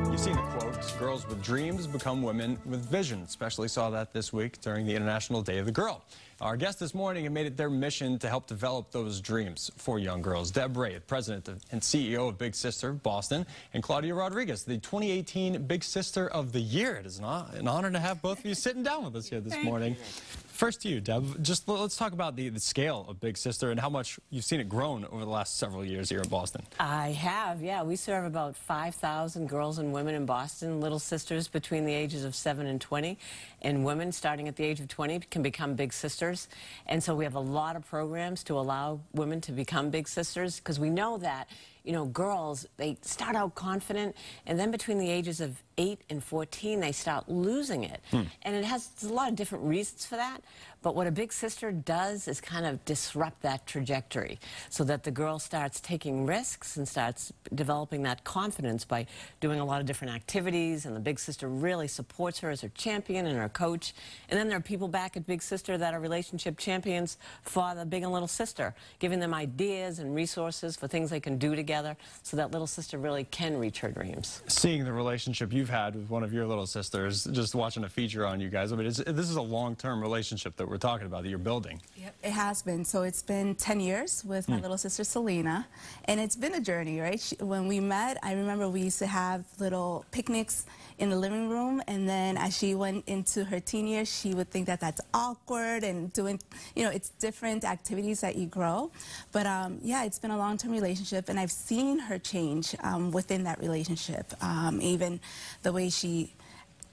You've seen the quote, girls with dreams become women with vision. Especially saw that this week during the International Day of the Girl. Our guests this morning have made it their mission to help develop those dreams for young girls. Deb Ray, President and CEO of Big Sister Boston, and Claudia Rodriguez, the 2018 Big Sister of the Year. It is an honor to have both of you sitting down with us here this morning. First to you, Deb. Just let's talk about the scale of Big Sister and how much you've seen it grown over the last several years here in Boston. I have, yeah. We serve about 5,000 girls and women in Boston, little sisters between the ages of 7 and 20, and women starting at the age of 20 can become Big Sisters. And so we have a lot of programs to allow women to become Big Sisters, because we know that, you know, girls, they start out confident, and then between the ages of 8 and 14, they start losing it. And there's a lot of different reasons for that, but what a Big Sister does is kind of disrupt that trajectory so that the girl starts taking risks and starts developing that confidence by doing a lot of different activities, and the Big Sister really supports her as her champion and her coach. And then there are people back at Big Sister that are relationship champions for the big and little sister, giving them ideas and resources for things they can do together so that little sister really can reach her dreams. Seeing the relationship you've had with one of your little sisters, just watching a feature on you guys, I mean, this is a long-term relationship that we're talking about, that you're building. Yep, it has been. So it's been 10 years with my little sister Selena, and it's been a journey, right? When we met, I remember we used to have little picnics in the living room, and then as she went into her teen years, she would think that that's awkward and doing, you know, it's different activities that you grow. But yeah, it's been a long-term relationship, and I've seen her change within that relationship. Even the way she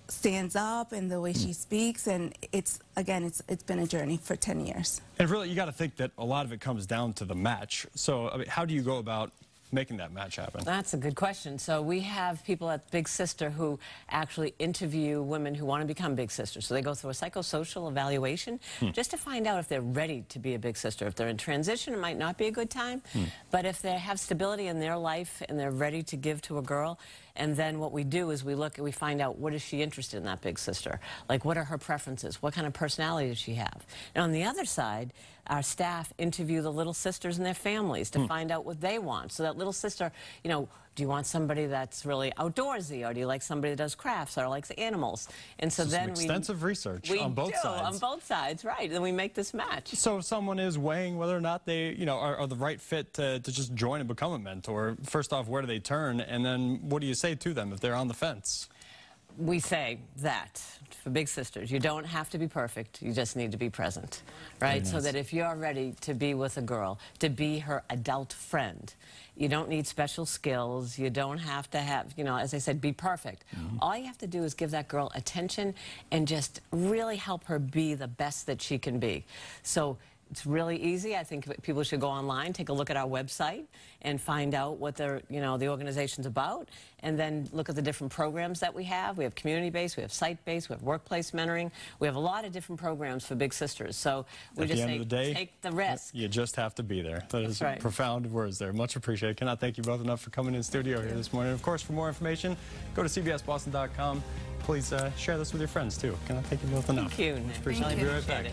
stands up and the way she speaks, and it's been a journey for 10 years. And really, you got to think that a lot of it comes down to the match. So, I mean, how do you go about making that match happen? That's a good question. So we have people at Big Sister who actually interview women who want to become Big Sisters. So they go through a psychosocial evaluation just to find out if they're ready to be a Big Sister. If they're in transition, it might not be a good time. But if they have stability in their life and they're ready to give to a girl, and then what we do is we find out, what is she interested in, that Big Sister? Like, what are her preferences? What kind of personality does she have? And on the other side, our staff interview the little sisters and their families to find out what they want. So that little sister, you know, do you want somebody that's really outdoorsy, or do you like somebody that does crafts or likes animals? And so then extensive research on both sides. On both sides, right. And we make this match. So if someone is weighing whether or not they, you know, are the right fit to just join and become a mentor, first off, where do they turn? And then what do you say to them if they're on the fence? We say that for Big Sisters, you don't have to be perfect, you just need to be present, right? Nice. So that if you're ready to be with a girl, to be her adult friend, you don't need special skills, you don't have to have, you know, as I said, be perfect. All you have to do is give that girl attention and just really help her be the best that she can be. So it's really easy. I think people should go online, take a look at our website, and find out what the organization's about, and then look at the different programs that we have. We have community-based, we have site-based, we have workplace mentoring. We have a lot of different programs for Big Sisters. So we just say, take the risk. You just have to be there. That is right. Profound words there. Much appreciated. Cannot thank you both enough for coming in the studio here this morning. Of course, for more information, go to cbsboston.com. Please share this with your friends, too. Cannot thank you both enough. Thank you. Appreciate it. Be right back.